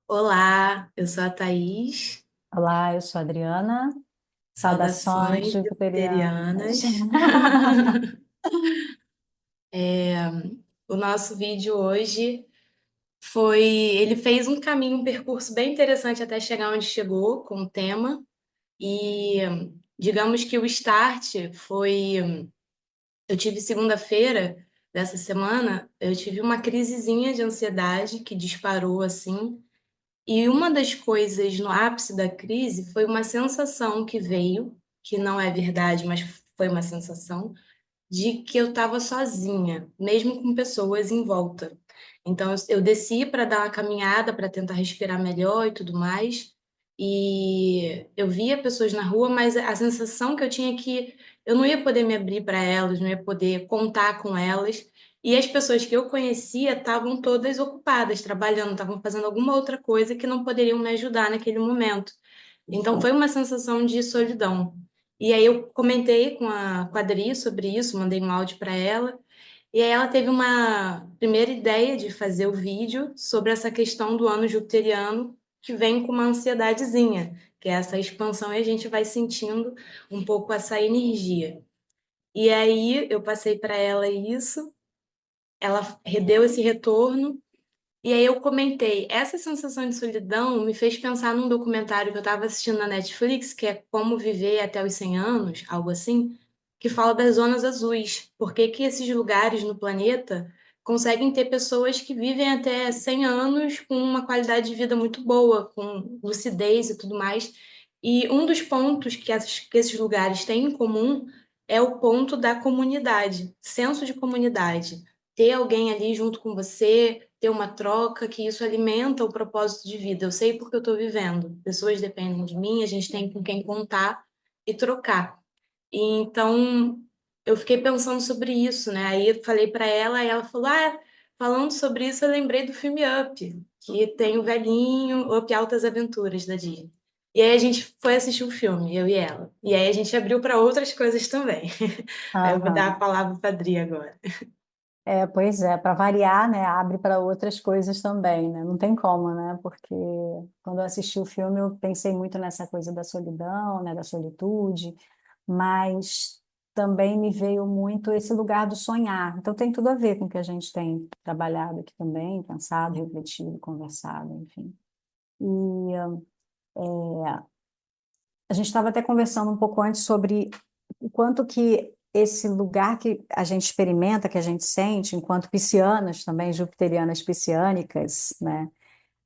Olá, eu sou a Thaís. Olá, eu sou a Adriana. Saudações Saudações jupiterianas. jupiterianas. O nosso vídeo hoje ele fez um caminho, um percurso bem interessante até chegar onde chegou com o tema. E digamos que o start eu tive segunda-feira dessa semana, eu tive uma crisezinha de ansiedade que disparou assim. E uma das coisas no ápice da crise foi uma sensação que veio, que não é verdade, mas foi uma sensação, de que eu estava sozinha, mesmo com pessoas em volta. Então eu desci para dar uma caminhada, para tentar respirar melhor e tudo mais. E eu via pessoas na rua, mas a sensação que eu tinha é que eu não ia poder me abrir para elas, não ia poder contar com elas. E as pessoas que eu conhecia estavam todas ocupadas, trabalhando, estavam fazendo alguma outra coisa que não poderiam me ajudar naquele momento. Então foi uma sensação de solidão. E aí eu comentei com a Adri sobre isso, mandei um áudio para ela, e aí ela teve uma primeira ideia de fazer o vídeo sobre essa questão do ano jupiteriano, que vem com uma ansiedadezinha, que é essa expansão e a gente vai sentindo um pouco essa energia. E aí eu passei para ela isso, ela deu esse retorno, e aí eu comentei, essa sensação de solidão me fez pensar num documentário que eu estava assistindo na Netflix, que é Como Viver até os 100 anos, algo assim, que fala das zonas azuis. Por que que esses lugares no planeta conseguem ter pessoas que vivem até 100 anos com uma qualidade de vida muito boa, com lucidez e tudo mais. E um dos pontos que esses lugares têm em comum é o ponto da comunidade, senso de comunidade. Ter alguém ali junto com você, ter uma troca, que isso alimenta o propósito de vida. Eu sei porque eu estou vivendo. Pessoas dependem de mim, a gente tem com quem contar e trocar. E então eu fiquei pensando sobre isso, né? Aí eu falei para ela, e ela falou: "Ah, falando sobre isso, eu lembrei do filme Up, que tem o velhinho, Up Altas Aventuras da Disney." E aí a gente foi assistir o filme, eu e ela. E aí a gente abriu para outras coisas também. Aí eu vou dar a Aham. palavra para Adri agora. Pois é, para variar, né, abre para outras coisas também, né? Não tem como, né? Porque quando eu assisti o filme, eu pensei muito nessa coisa da solidão, né, da solitude, mas também me veio muito esse lugar do sonhar. Então tem tudo a ver com o que a gente tem trabalhado aqui também, pensado, refletido, conversado, enfim. E a gente estava até conversando um pouco antes sobre o quanto que esse lugar que a gente experimenta, que a gente sente, enquanto piscianas também, jupiterianas pisciânicas, né?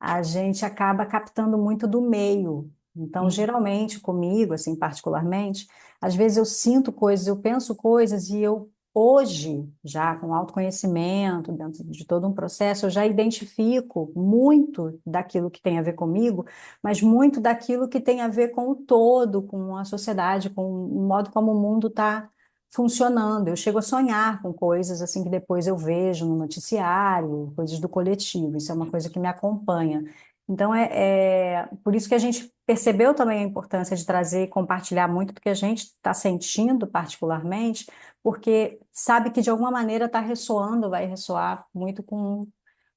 A gente acaba captando muito do meio. Então, geralmente, comigo, assim, particularmente, às vezes eu sinto coisas, eu penso coisas e eu, hoje, já com autoconhecimento, dentro de todo um processo, eu já identifico muito daquilo que tem a ver comigo, mas muito daquilo que tem a ver com o todo, com a sociedade, com o modo como o mundo está funcionando. Eu chego a sonhar com coisas assim que depois eu vejo no noticiário, coisas do coletivo. Isso é uma coisa que me acompanha. Então é por isso que a gente percebeu também a importância de trazer e compartilhar muito do que a gente está sentindo particularmente, porque sabe que de alguma maneira está ressoando, vai ressoar muito com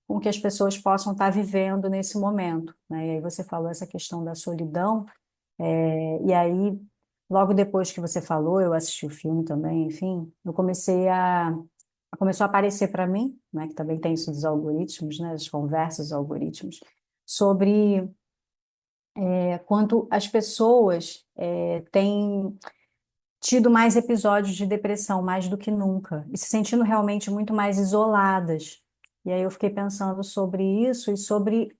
o que as pessoas possam estar vivendo nesse momento, né? E aí você falou essa questão da solidão. E aí, logo depois que você falou, eu assisti o filme também, enfim, eu comecei começou a aparecer para mim, né, que também tem isso dos algoritmos, né, as conversas dos algoritmos, sobre quanto as pessoas têm tido mais episódios de depressão, mais do que nunca, e se sentindo realmente muito mais isoladas. E aí eu fiquei pensando sobre isso e sobre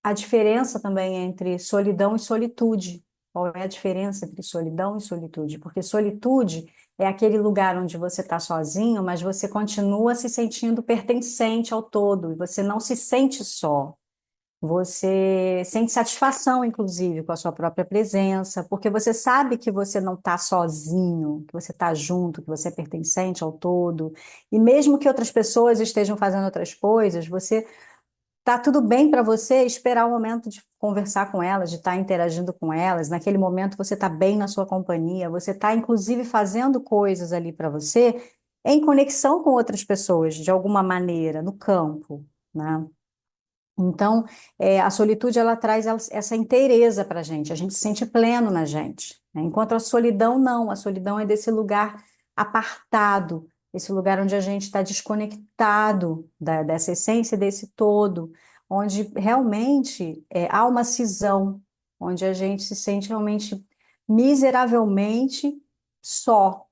a diferença também entre solidão e solitude. Qual é a diferença entre solidão e solitude? Porque solitude é aquele lugar onde você está sozinho, mas você continua se sentindo pertencente ao todo, e você não se sente só. Você sente satisfação, inclusive, com a sua própria presença, porque você sabe que você não está sozinho, que você está junto, que você é pertencente ao todo. E mesmo que outras pessoas estejam fazendo outras coisas, você tá tudo bem para você esperar o momento de conversar com elas, de estar interagindo com elas. Naquele momento você está bem na sua companhia, você está inclusive fazendo coisas ali para você em conexão com outras pessoas, de alguma maneira, no campo, né? Então, a solitude ela traz essa inteireza para a gente se sente pleno na gente, né? Enquanto a solidão não, a solidão é desse lugar apartado, esse lugar onde a gente está desconectado dessa essência, desse todo, onde realmente há uma cisão, onde a gente se sente realmente miseravelmente só.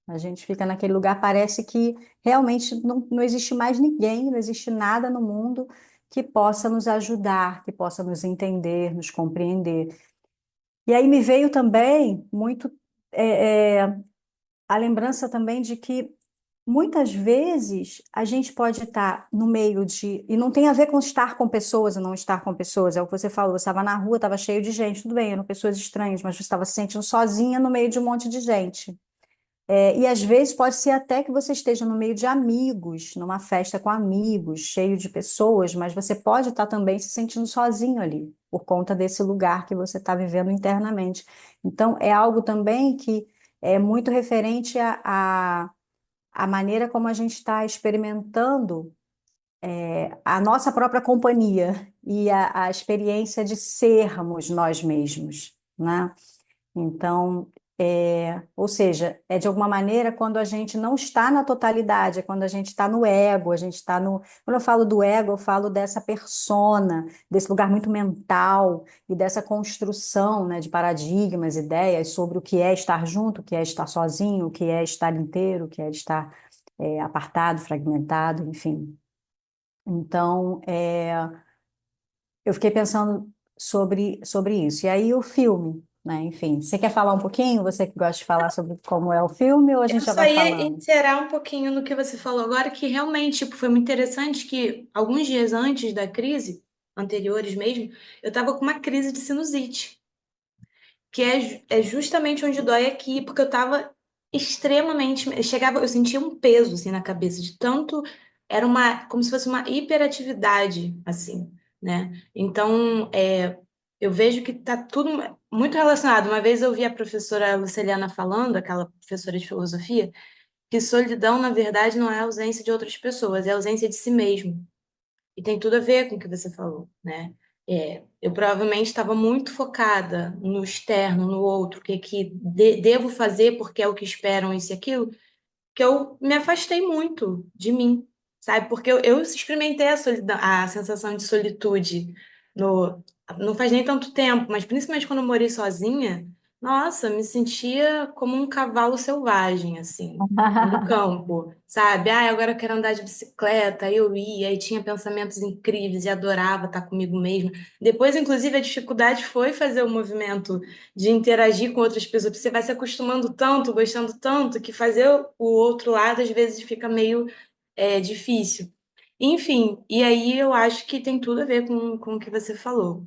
A gente fica naquele lugar, parece que realmente não existe mais ninguém, não existe nada no mundo que possa nos ajudar, que possa nos entender, nos compreender. E aí me veio também muito a lembrança também de que muitas vezes a gente pode estar no meio de. E não tem a ver com estar com pessoas ou não estar com pessoas, é o que você falou, você estava na rua, estava cheio de gente, tudo bem, eram pessoas estranhas, mas você estava se sentindo sozinha no meio de um monte de gente. E às vezes pode ser até que você esteja no meio de amigos, numa festa com amigos, cheio de pessoas, mas você pode estar também se sentindo sozinho ali, por conta desse lugar que você está vivendo internamente. Então, é algo também que é muito referente à maneira como a gente está experimentando a nossa própria companhia e a experiência de sermos nós mesmos, né? Então, ou seja, é de alguma maneira quando a gente não está na totalidade, é quando a gente está no ego, a gente está no. Quando eu falo do ego, eu falo dessa persona, desse lugar muito mental e dessa construção, né, de paradigmas, ideias sobre o que é estar junto, o que é estar sozinho, o que é estar inteiro, o que é estar apartado, fragmentado, enfim. Então, eu fiquei pensando sobre isso. E aí o filme, né? Enfim, você quer falar um pouquinho? Você que gosta de falar sobre como é o filme, ou a gente Eu já só vai ia falando? interar um pouquinho no que você falou agora, que realmente, tipo, foi muito interessante que alguns dias antes da crise, anteriores mesmo, eu tava com uma crise de sinusite, que é justamente onde dói aqui, porque eu tava extremamente, eu sentia um peso assim na cabeça de tanto, era uma, como se fosse uma hiperatividade, assim, né? Então, eu vejo que tá tudo muito relacionado. Uma vez eu ouvi a professora Luceliana falando, aquela professora de filosofia, que solidão, na verdade, não é a ausência de outras pessoas, é a ausência de si mesmo. E tem tudo a ver com o que você falou, né? Eu provavelmente estava muito focada no externo, no outro, o que, devo fazer porque é o que esperam, isso e aquilo, que eu me afastei muito de mim, sabe? Porque eu experimentei a solidão, a sensação de solitude no, não faz nem tanto tempo, mas principalmente quando eu morei sozinha, nossa, eu me sentia como um cavalo selvagem, assim, no campo, sabe? Ah, agora eu quero andar de bicicleta, aí eu ia, e tinha pensamentos incríveis e adorava estar comigo mesma. Depois, inclusive, a dificuldade foi fazer o movimento de interagir com outras pessoas. Você vai se acostumando tanto, gostando tanto, que fazer o outro lado às vezes fica meio difícil. Enfim, e aí eu acho que tem tudo a ver com o que você falou.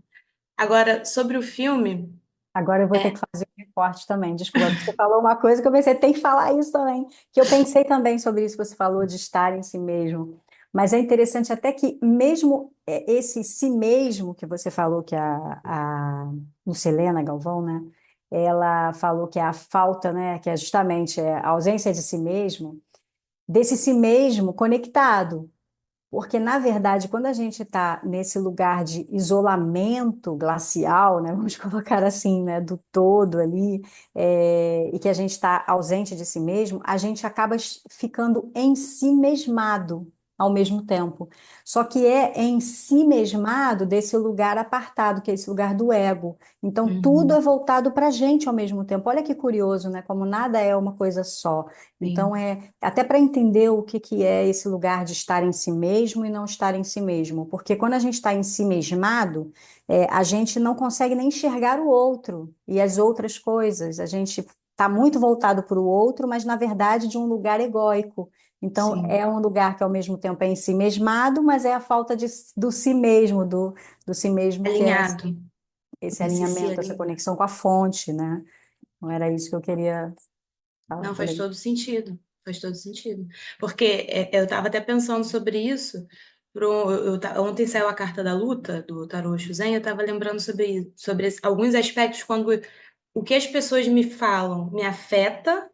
Agora, sobre o filme, Agora eu vou ter que fazer um recorte também. Desculpa, você falou uma coisa que eu pensei, tem que falar isso também. Que eu pensei também sobre isso que você falou, de estar em si mesmo. Mas é interessante até que mesmo esse si mesmo que você falou, que a Lucilena Galvão, né? Ela falou que é a falta, né? Que é justamente a ausência de si mesmo, desse si mesmo conectado. Porque, na verdade, quando a gente está nesse lugar de isolamento glacial, né, vamos colocar assim, né, do todo ali, e que a gente está ausente de si mesmo, a gente acaba ficando em si mesmado ao mesmo tempo. Só que é em si mesmado desse lugar apartado, que é esse lugar do ego. Então, tudo uhum, é voltado para a gente ao mesmo tempo. Olha que curioso, né? Como nada é uma coisa só. Então, sim, até para entender o que, que é esse lugar de estar em si mesmo e não estar em si mesmo. Porque quando a gente está em si mesmado, a gente não consegue nem enxergar o outro e as outras coisas. A gente está muito voltado para o outro, mas na verdade de um lugar egóico. Então, sim, é um lugar que ao mesmo tempo é em si mesmado, mas é a falta do si mesmo, do si mesmo que é alinhado, esse esse se alinhamento, essa alinhar. conexão com a fonte, né? Não era isso que eu queria falar. Não, faz Falei. todo sentido. Faz todo sentido. Porque eu estava até pensando sobre isso. Ontem saiu a carta da luta do Tarô Shuzen, eu estava lembrando sobre alguns aspectos quando o que as pessoas me falam me afeta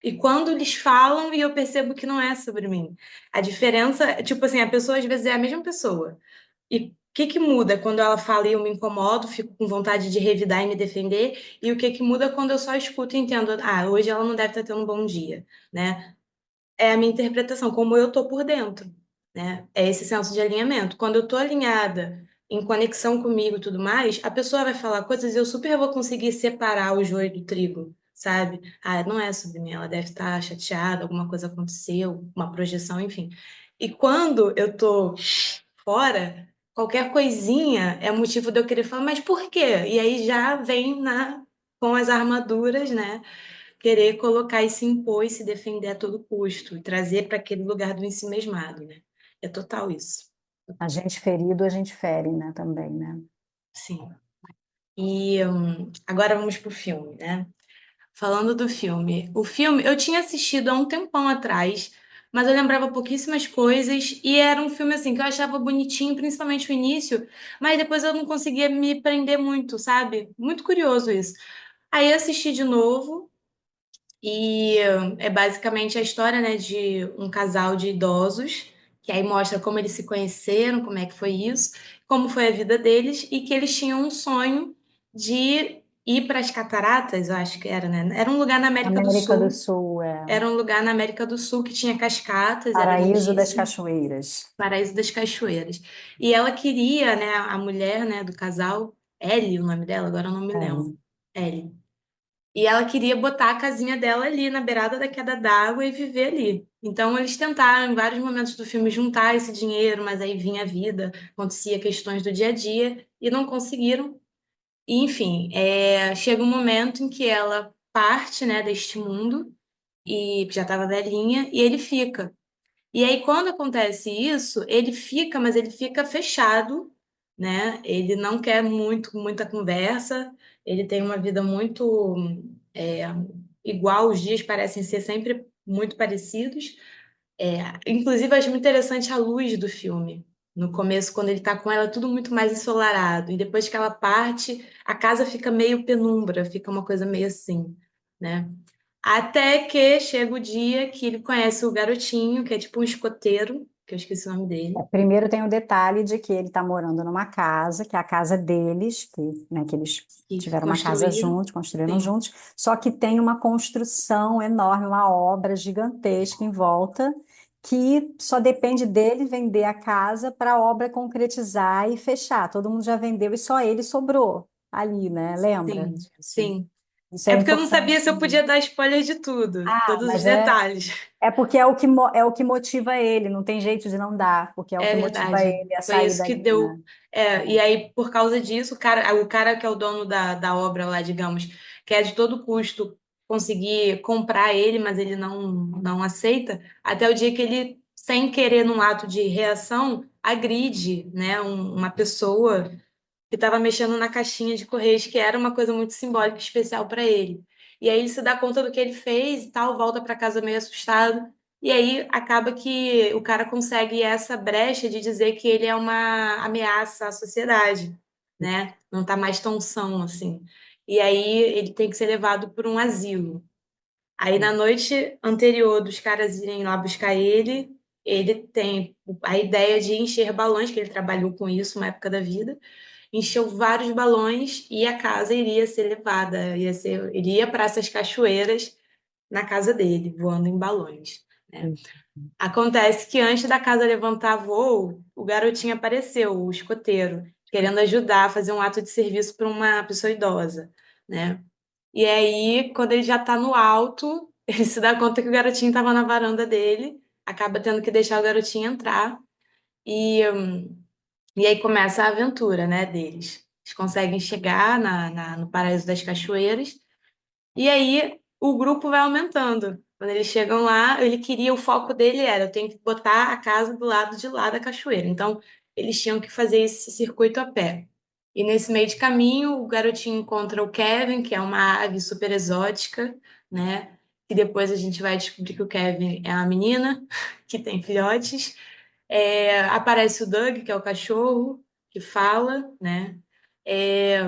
e quando eles falam e eu percebo que não é sobre mim. A diferença, tipo assim, a pessoa às vezes é a mesma pessoa. E o que que muda quando ela fala e eu me incomodo, fico com vontade de revidar e me defender? E o que que muda quando eu só escuto e entendo, ah, hoje ela não deve estar tendo um bom dia, né? É a minha interpretação, como eu tô por dentro, né? É esse senso de alinhamento. Quando eu tô alinhada, em conexão comigo e tudo mais, a pessoa vai falar coisas e eu super vou conseguir separar o joio do trigo, sabe? Ah, não é sobre mim, ela deve estar chateada, alguma coisa aconteceu, uma projeção, enfim. E quando eu tô fora, qualquer coisinha é motivo de eu querer falar, mas por quê? E aí já vem com as armaduras, né? Querer colocar e se impor e se defender a todo custo, e trazer para aquele lugar do ensimesmado, né? É total isso. A gente ferido, a gente fere, né, também, né? Sim. E agora vamos pro filme, né? Falando do filme. O filme eu tinha assistido há um tempão atrás, mas eu lembrava pouquíssimas coisas, e era um filme assim que eu achava bonitinho, principalmente o início, mas depois eu não conseguia me prender muito, sabe? Muito curioso isso. Aí eu assisti de novo. E é basicamente a história, né, de um casal de idosos, que aí mostra como eles se conheceram, como é que foi isso, como foi a vida deles, e que eles tinham um sonho de ir para as cataratas, eu acho que era, né? Era um lugar na América do América do Sul. Sul é Era um lugar na América do Sul que tinha cascatas, era paraíso das lindíssimo, cachoeiras. Paraíso das Cachoeiras. E ela queria, né, a mulher, né, do casal, Ellie, o nome dela, agora eu não me lembro. É. Ellie. E ela queria botar a casinha dela ali na beirada da queda d'água e viver ali. Então eles tentaram em vários momentos do filme juntar esse dinheiro, mas aí vinha a vida, acontecia questões do dia a dia e não conseguiram. E, enfim, chega um momento em que ela parte, né, deste mundo e já estava velhinha e ele fica. E aí, quando acontece isso, ele fica, mas ele fica fechado, né? Ele não quer muita conversa, ele tem uma vida muito é, igual, os dias parecem ser sempre muito parecidos. Inclusive, eu acho muito interessante a luz do filme. No começo, quando ele tá com ela, tudo muito mais ensolarado. E depois que ela parte, a casa fica meio penumbra, fica uma coisa meio assim, né? Até que chega o dia que ele conhece o garotinho, que é tipo um escoteiro, que eu esqueci o nome dele, Primeiro tem o detalhe de que ele está morando numa casa, que é a casa deles, que eles que tiveram uma casa construíram. juntos, construíram Sim, juntos, só que tem uma construção enorme, uma obra gigantesca em volta, que só depende dele vender a casa para a obra concretizar e fechar. Todo mundo já vendeu e só ele sobrou ali, né? Lembra sim, disso? sim. Isso é É porque eu não importante sabia se eu também. podia dar spoiler de tudo, Ah, todos os mas detalhes. é porque é o que motiva ele, não tem jeito de não dar, porque é o É que motiva verdade. ele a Foi sair isso que dali, deu. né? E aí, por causa disso, o cara que é o dono da obra lá, digamos, quer de todo custo conseguir comprar ele, mas ele não aceita, até o dia que ele, sem querer, num ato de reação, agride, né, uma pessoa que estava mexendo na caixinha de correios, que era uma coisa muito simbólica e especial para ele. E aí ele se dá conta do que ele fez e tal, volta para casa meio assustado. E aí acaba que o cara consegue essa brecha de dizer que ele é uma ameaça à sociedade, né? Não tá mais tão são assim. E aí ele tem que ser levado por um asilo. Aí na noite anterior dos caras irem lá buscar ele tem a ideia de encher balões, que ele trabalhou com isso uma época da vida, encheu vários balões e a casa iria ser levada, ele ia para essas cachoeiras na casa dele, voando em balões, né? Acontece que antes da casa levantar voo, o garotinho apareceu, o escoteiro, querendo ajudar a fazer um ato de serviço para uma pessoa idosa, né? E aí, quando ele já está no alto, ele se dá conta que o garotinho estava na varanda dele, acaba tendo que deixar o garotinho entrar e e aí começa a aventura, né, deles. Eles conseguem chegar no Paraíso das Cachoeiras, e aí o grupo vai aumentando. Quando eles chegam lá, o foco dele era, eu tenho que botar a casa do lado de lá da cachoeira. Então, eles tinham que fazer esse circuito a pé. E nesse meio de caminho, o garotinho encontra o Kevin, que é uma ave super exótica, né? E depois a gente vai descobrir que o Kevin é uma menina que tem filhotes. Aparece o Doug, que é o cachorro, que fala, né? É,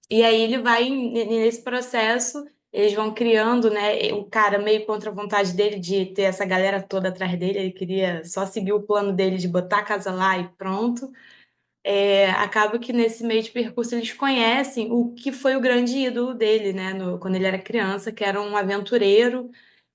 e aí ele vai nesse processo, eles vão criando, né? O cara meio contra a vontade dele de ter essa galera toda atrás dele, ele queria só seguir o plano dele de botar a casa lá e pronto. acaba que nesse meio de percurso eles conhecem o que foi o grande ídolo dele, né, quando ele era criança, que era um aventureiro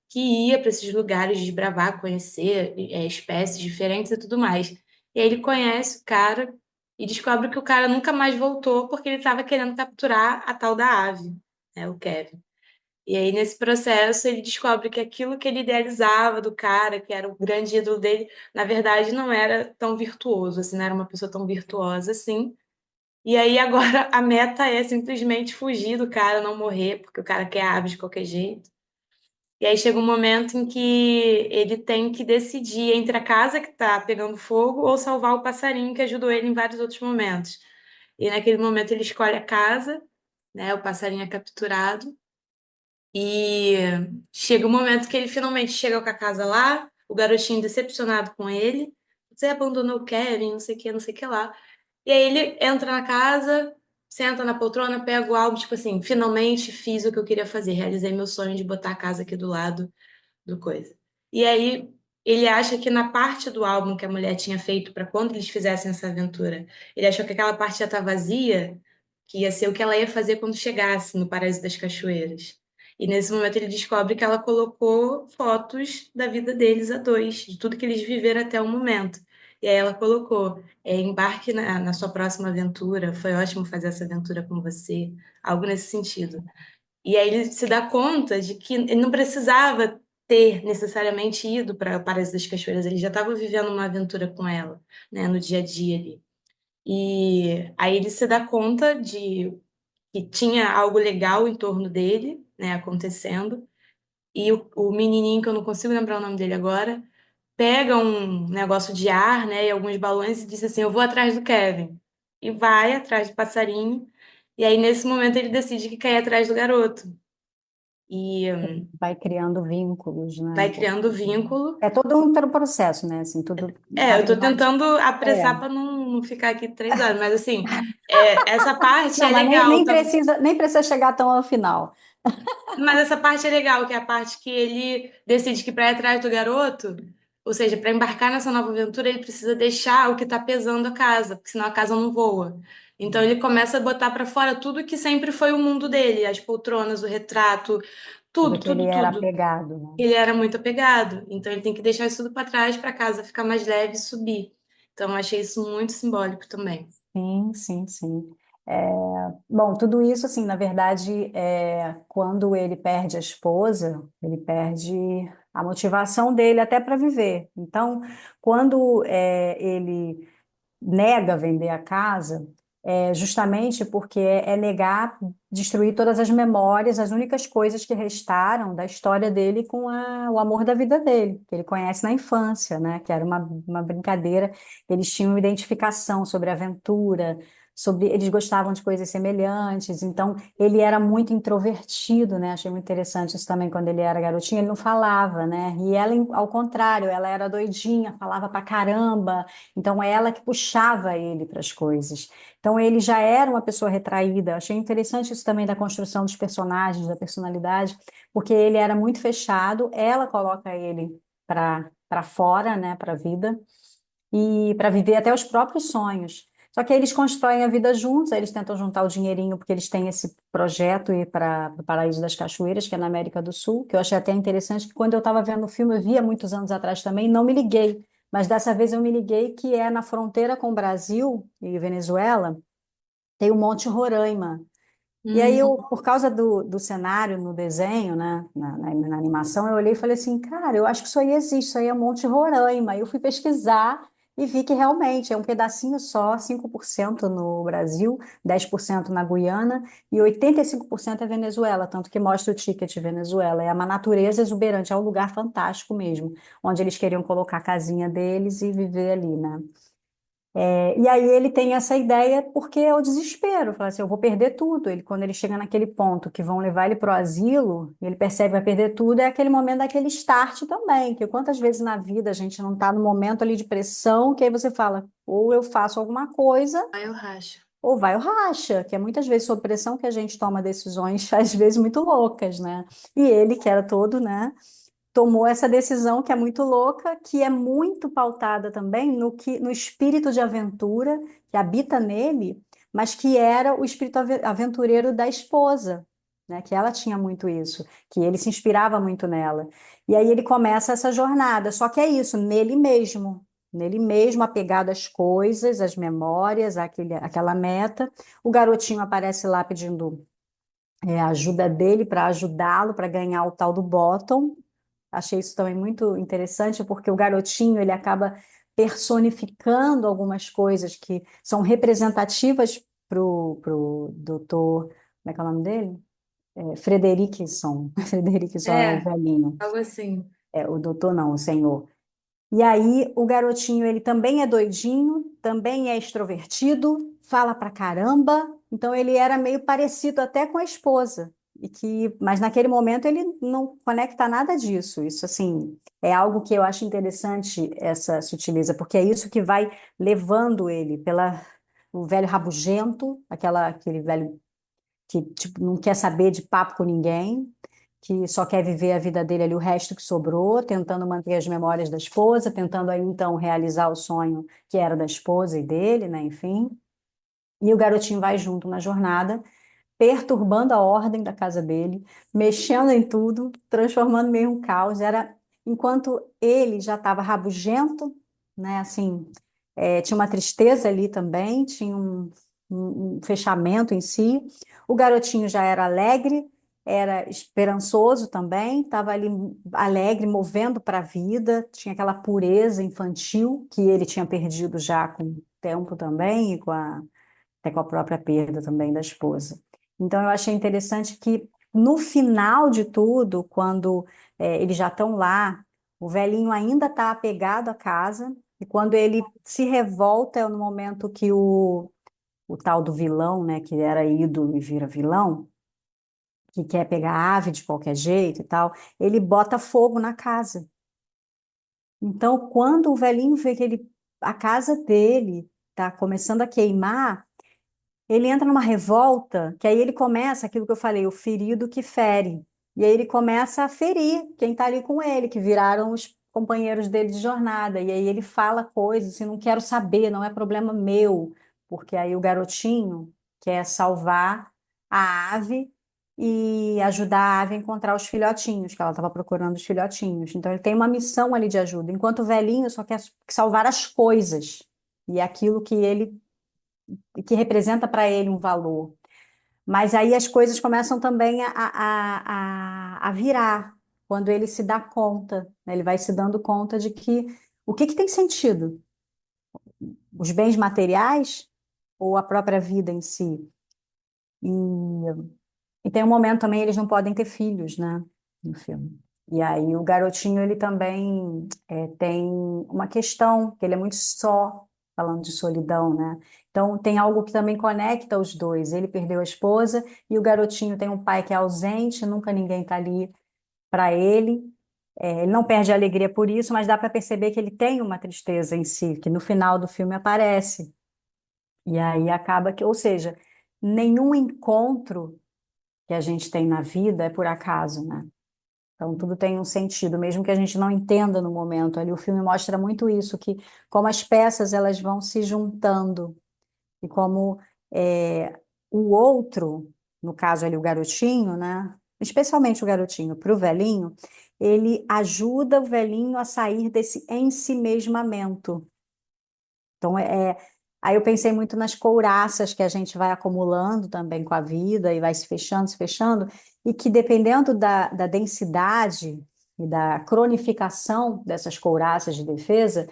que ia para esses lugares desbravar, conhecer espécies diferentes e tudo mais. E aí ele conhece o cara e descobre que o cara nunca mais voltou porque ele estava querendo capturar a tal da ave, né, o Kevin. E aí, nesse processo, ele descobre que aquilo que ele idealizava do cara, que era o grande ídolo dele, na verdade não era tão virtuoso, assim, não era uma pessoa tão virtuosa assim. E aí, agora, a meta é simplesmente fugir do cara, não morrer, porque o cara quer a ave de qualquer jeito. E aí chega um momento em que ele tem que decidir entre a casa que tá pegando fogo ou salvar o passarinho que ajudou ele em vários outros momentos. E naquele momento ele escolhe a casa, né? O passarinho é capturado. E chega o momento que ele finalmente chega com a casa lá, o garotinho decepcionado com ele. Você abandonou o Kevin, não sei o que, não sei o que lá. E aí ele entra na casa, senta na poltrona, pega o álbum, tipo assim, finalmente fiz o que eu queria fazer, realizei meu sonho de botar a casa aqui do lado do coisa. E aí ele acha que na parte do álbum que a mulher tinha feito para quando eles fizessem essa aventura, ele achou que aquela parte já tá vazia, que ia ser o que ela ia fazer quando chegasse no Paraíso das Cachoeiras. E nesse momento ele descobre que ela colocou fotos da vida deles a dois, de tudo que eles viveram até o momento. E aí ela colocou, embarque na sua próxima aventura, foi ótimo fazer essa aventura com você, algo nesse sentido. E aí ele se dá conta de que ele não precisava ter necessariamente ido para o Paraíso das Cachoeiras, ele já estava vivendo uma aventura com ela, né, no dia a dia ali. E aí ele se dá conta de que tinha algo legal em torno dele, né, acontecendo. E o menininho, que eu não consigo lembrar o nome dele agora, pega um negócio de ar, né, e alguns balões e diz assim: Eu vou atrás do Kevin. E vai atrás do passarinho. E aí, nesse momento, ele decide que quer ir atrás do garoto. E Vai criando vínculos, né? vai criando vínculo. É todo um processo, né? Assim, tudo, na Eu tô verdade, tentando apressar é. para não ficar aqui 3 horas, mas assim, essa parte Não, é mas nem, legal. nem precisa chegar tão ao final. Mas essa parte é legal, que é a parte que ele decide que para ir atrás do garoto, ou seja, para embarcar nessa nova aventura, ele precisa deixar o que tá pesando a casa, porque senão a casa não voa. Então ele começa a botar para fora tudo que sempre foi o mundo dele, as poltronas, o retrato, Tudo tudo, que ele tudo, era tudo. apegado, né? Ele era muito apegado, então ele tem que deixar isso tudo para trás para a casa ficar mais leve e subir. Então eu achei isso muito simbólico também. Sim, sim, sim. É, bom, tudo isso, assim, na verdade, quando ele perde a esposa, ele perde a motivação dele até para viver. Então, quando ele nega vender a casa, justamente porque é negar, destruir todas as memórias, as únicas coisas que restaram da história dele com o amor da vida dele, que ele conhece na infância, né? Que era uma brincadeira, eles tinham identificação sobre aventura, sobre, eles gostavam de coisas semelhantes, então ele era muito introvertido, né? Achei muito interessante isso também quando ele era garotinho, ele não falava, né? E ela, ao contrário, ela era doidinha, falava pra caramba, então, é ela que puxava ele para as coisas. Então, ele já era uma pessoa retraída. Achei interessante isso também da construção dos personagens, da personalidade, porque ele era muito fechado, ela coloca ele para fora, né, para a vida, e para viver até os próprios sonhos. Só que aí eles constroem a vida juntos, aí eles tentam juntar o dinheirinho, porque eles têm esse projeto ir para o Paraíso das Cachoeiras, que é na América do Sul, que eu achei até interessante, que quando eu estava vendo o filme, eu via muitos anos atrás também, não me liguei, mas dessa vez eu me liguei que é na fronteira com o Brasil e Venezuela, tem o Monte Roraima. E aí eu, Hum, por causa do cenário no desenho, né, na animação, eu olhei e falei assim, cara, eu acho que isso aí existe, isso aí é Monte Roraima. Aí eu fui pesquisar e vi que realmente é um pedacinho só, 5% no Brasil, 10% na Guiana e 85% é Venezuela, tanto que mostra o ticket Venezuela. É uma natureza exuberante, é um lugar fantástico mesmo, onde eles queriam colocar a casinha deles e viver ali, né? E aí ele tem essa ideia porque é o desespero, fala assim, eu vou perder tudo. Ele, quando ele chega naquele ponto que vão levar ele para o asilo, ele percebe que vai perder tudo, é aquele momento daquele start também, que quantas vezes na vida a gente não está no momento ali de pressão, que aí você fala, ou eu faço alguma coisa, aí eu racho. ou vai o racha, que é muitas vezes sob pressão que a gente toma decisões, às vezes muito loucas, né? E ele, que era todo, né? tomou essa decisão que é muito louca, que é muito pautada também no espírito de aventura que habita nele, mas que era o espírito aventureiro da esposa, né? Que ela tinha muito isso, que ele se inspirava muito nela. E aí ele começa essa jornada, só que é isso, nele mesmo, apegado às coisas, às memórias, àquela meta. O garotinho aparece lá pedindo a ajuda dele para ajudá-lo para ganhar o tal do bottom. Achei isso também muito interessante, porque o garotinho ele acaba personificando algumas coisas que são representativas pro doutor, como é que é o nome dele? Frederickson. Frederickson é o É, velhinho. algo assim. O doutor não, o senhor. E aí o garotinho, ele também é doidinho, também é extrovertido, fala pra caramba, então ele era meio parecido até com a esposa. Mas naquele momento ele não conecta nada disso. Isso assim, é algo que eu acho interessante essa sutileza, porque é isso que vai levando ele pela o velho rabugento, aquele velho que tipo, não quer saber de papo com ninguém, que só quer viver a vida dele ali, o resto que sobrou, tentando manter as memórias da esposa, tentando aí então realizar o sonho que era da esposa e dele, né? Enfim. E o garotinho vai junto na jornada, perturbando a ordem da casa dele, mexendo em tudo, transformando meio um caos. Era enquanto ele já estava rabugento, né? Assim, tinha uma tristeza ali também, tinha um fechamento em si. O garotinho já era alegre, era esperançoso também, estava ali alegre, movendo para a vida, tinha aquela pureza infantil que ele tinha perdido já com o tempo também e até com a própria perda também da esposa. Então, eu achei interessante que no final de tudo, quando eles já estão lá, o velhinho ainda está apegado à casa, e quando ele se revolta é no momento que o tal do vilão, né, que era ídolo e vira vilão, que quer pegar a ave de qualquer jeito e tal, ele bota fogo na casa. Então, quando o velhinho vê que a casa dele está começando a queimar, ele entra numa revolta, que aí ele começa aquilo que eu falei, o ferido que fere. E aí ele começa a ferir quem está ali com ele, que viraram os companheiros dele de jornada. E aí ele fala coisas assim, não quero saber, não é problema meu. Porque aí o garotinho quer salvar a ave e ajudar a ave a encontrar os filhotinhos, que ela estava procurando os filhotinhos. Então ele tem uma missão ali de ajuda, enquanto o velhinho só quer salvar as coisas. E é aquilo que representa para ele um valor. Mas aí as coisas começam também a virar, quando ele se dá conta, né? Ele vai se dando conta de que o que tem sentido? Os bens materiais ou a própria vida em si? E, e tem um momento também, eles não podem ter filhos, né? No filme. E aí o garotinho, ele também tem uma questão, que ele é muito só, falando de solidão, né? Então tem algo que também conecta os dois. Ele perdeu a esposa e o garotinho tem um pai que é ausente, nunca ninguém está ali para ele. Ele não perde a alegria por isso, mas dá para perceber que ele tem uma tristeza em si, que no final do filme aparece. E aí acaba que, ou seja, nenhum encontro que a gente tem na vida é por acaso, né? Então tudo tem um sentido, mesmo que a gente não entenda no momento. Ali o filme mostra muito isso, que como as peças elas vão se juntando e como o outro, no caso ali o garotinho, né? Especialmente o garotinho para o velhinho, ele ajuda o velhinho a sair desse ensimesmamento. Então, aí eu pensei muito nas couraças que a gente vai acumulando também com a vida e vai se fechando, e que dependendo da densidade e da cronificação dessas couraças de defesa,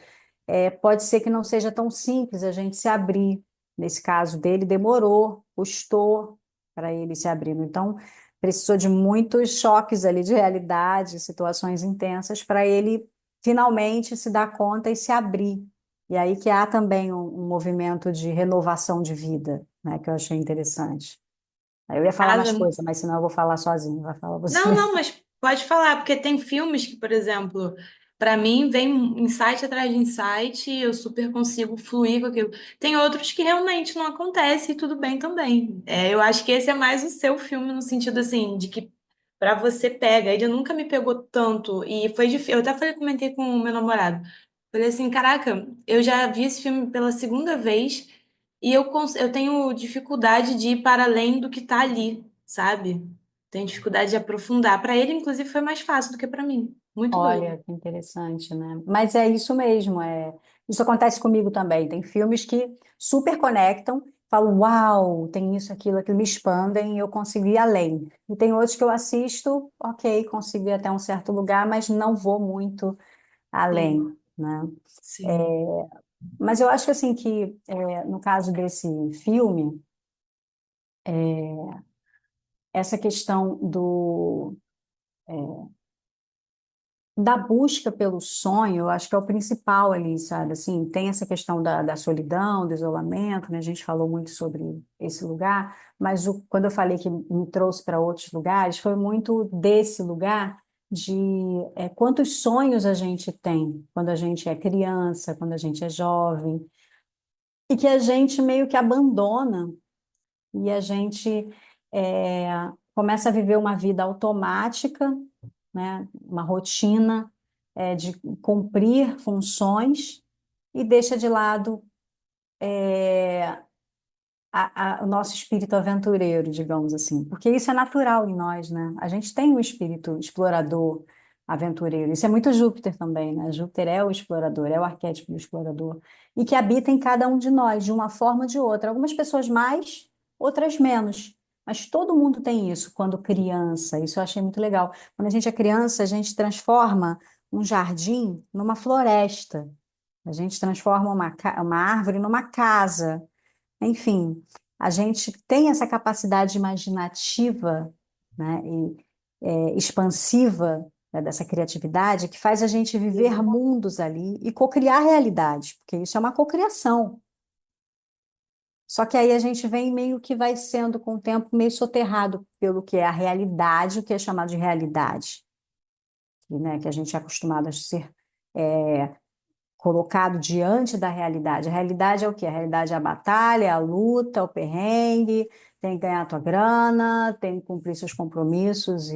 pode ser que não seja tão simples a gente se abrir. Nesse caso dele, demorou, custou para ele se abrir. Então, precisou de muitos choques ali de realidade, situações intensas, para ele finalmente se dar conta e se abrir. E aí que há também um movimento de renovação de vida, né, que eu achei interessante. Aí eu ia falar Casa. mais coisa, mas senão eu vou falar sozinho, vai falar Não, você. não, mas pode falar, porque tem filmes que, por exemplo, para mim vem insight atrás de insight e eu super consigo fluir com aquilo. Tem outros que realmente não acontece e tudo bem também. Eu acho que esse é mais o seu filme no sentido assim, de que pra você pega. Ele nunca me pegou tanto e foi difícil. Eu até falei, comentei com o meu namorado. Falei assim, caraca, eu já vi esse filme pela segunda vez e eu tenho dificuldade de ir para além do que tá ali, sabe? Tenho dificuldade de aprofundar. Pra ele, inclusive, foi mais fácil do que pra mim. Muito doido. Olha, que interessante, né? Mas é isso mesmo, isso acontece comigo também. Tem filmes que super conectam, falo, uau, tem isso, aquilo me expandem e eu consigo ir além. E tem outros que eu assisto, ok, consigo ir até um certo lugar, mas não vou muito Sim, além, né? sim. Mas eu acho que assim no caso desse filme, essa questão da busca pelo sonho, eu acho que é o principal ali, sabe? Assim, tem essa questão da solidão, do isolamento, né? A gente falou muito sobre esse lugar, mas quando eu falei que me trouxe para outros lugares, foi muito desse lugar de quantos sonhos a gente tem quando a gente é criança, quando a gente é jovem, e que a gente meio que abandona e a gente é, começa a viver uma vida automática, né? Uma rotina de cumprir funções e deixa de lado o nosso espírito aventureiro, digamos assim, porque isso é natural em nós, né? A gente tem um espírito explorador, aventureiro. Isso é muito Júpiter também, né? Júpiter é o explorador, é o arquétipo do explorador, e que habita em cada um de nós, de uma forma ou de outra. Algumas pessoas mais, outras menos. Mas todo mundo tem isso quando criança. Isso eu achei muito legal. Quando a gente é criança, a gente transforma um jardim numa floresta. A gente transforma uma árvore numa casa. Enfim, a gente tem essa capacidade imaginativa, né, e expansiva, né, dessa criatividade que faz a gente viver mundos ali e cocriar realidades, porque isso é uma cocriação. Só que aí a gente vem meio que vai sendo com o tempo meio soterrado pelo que é a realidade, o que é chamado de realidade, e, né, que a gente é acostumado a ser colocado diante da realidade. A realidade é o quê? A realidade é a batalha, é a luta, é o perrengue, tem que ganhar a tua grana, tem que cumprir seus compromissos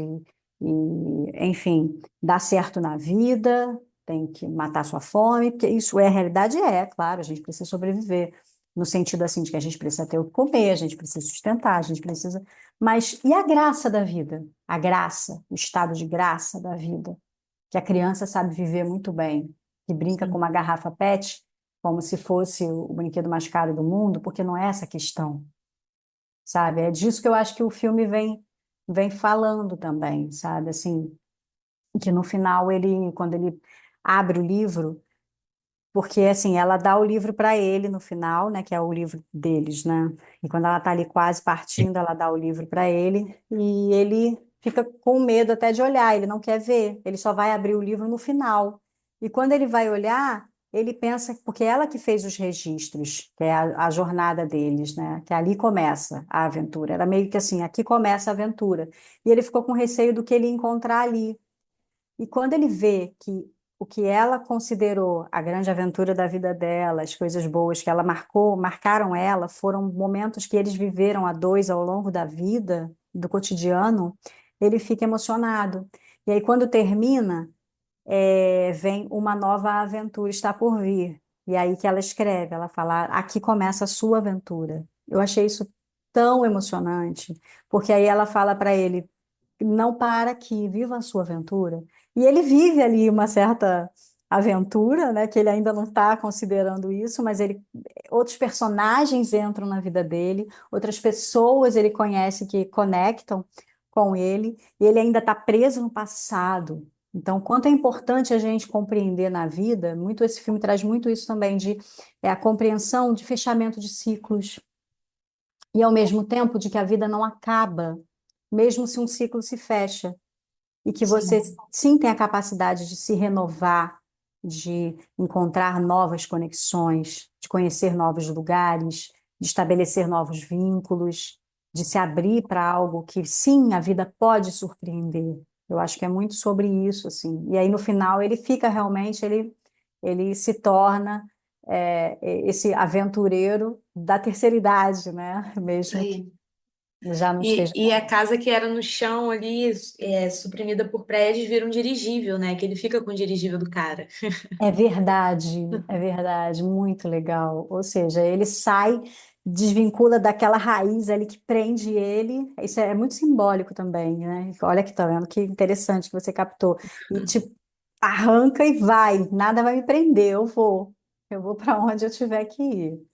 enfim, dar certo na vida, tem que matar sua fome, porque isso é a realidade, claro, a gente precisa sobreviver, no sentido assim de que a gente precisa ter o que comer, a gente precisa sustentar, a gente precisa. Mas e a graça da vida? A graça, o estado de graça da vida? Que a criança sabe viver muito bem, que brinca com Sim. uma garrafa PET como se fosse o brinquedo mais caro do mundo, porque não é essa a questão, sabe? É disso que eu acho que o filme vem falando também, sabe? Assim, que no final quando ele abre o livro, porque assim, ela dá o livro para ele no final, né, que é o livro deles, né? E quando ela tá ali quase partindo, ela dá o livro para ele e ele fica com medo até de olhar, ele não quer ver, ele só vai abrir o livro no final. E quando ele vai olhar, ele pensa, porque é ela que fez os registros, que é a jornada deles, né? Que ali começa a aventura. Era meio que assim, aqui começa a aventura. E ele ficou com receio do que ele ia encontrar ali. E quando ele vê que o que ela considerou a grande aventura da vida dela, as coisas boas que ela marcaram ela, foram momentos que eles viveram a dois ao longo da vida, do cotidiano, ele fica emocionado. E aí, quando termina, vem uma nova aventura está por vir. E aí que ela escreve, ela fala, aqui começa a sua aventura. Eu achei isso tão emocionante, porque aí ela fala para ele, não para aqui, viva a sua aventura. E ele vive ali uma certa aventura, né, que ele ainda não está considerando isso, mas outros personagens entram na vida dele, outras pessoas ele conhece que conectam com ele, e ele ainda está preso no passado. Então, quanto é importante a gente compreender na vida, muito esse filme traz muito isso também de a compreensão de fechamento de ciclos e ao mesmo tempo de que a vida não acaba, mesmo se um ciclo se fecha e que você Sim. sim tem a capacidade de se renovar, de encontrar novas conexões, de conhecer novos lugares, de estabelecer novos vínculos, de se abrir para algo que sim, a vida pode surpreender. Eu acho que é muito sobre isso, assim. E aí no final ele fica realmente, ele se torna esse aventureiro da terceira idade, né? Isso Mesmo aí. Já não esteja E a casa que era no chão ali, suprimida por prédios, vira um dirigível, né? Que ele fica com o dirigível do cara. É verdade, muito legal. Ou seja, ele sai, desvincula daquela raiz ali que prende ele. Isso é muito simbólico também, né? Olha aqui, tá vendo que interessante que você captou. E tipo, arranca e vai, nada vai me prender, eu vou para onde eu tiver que ir.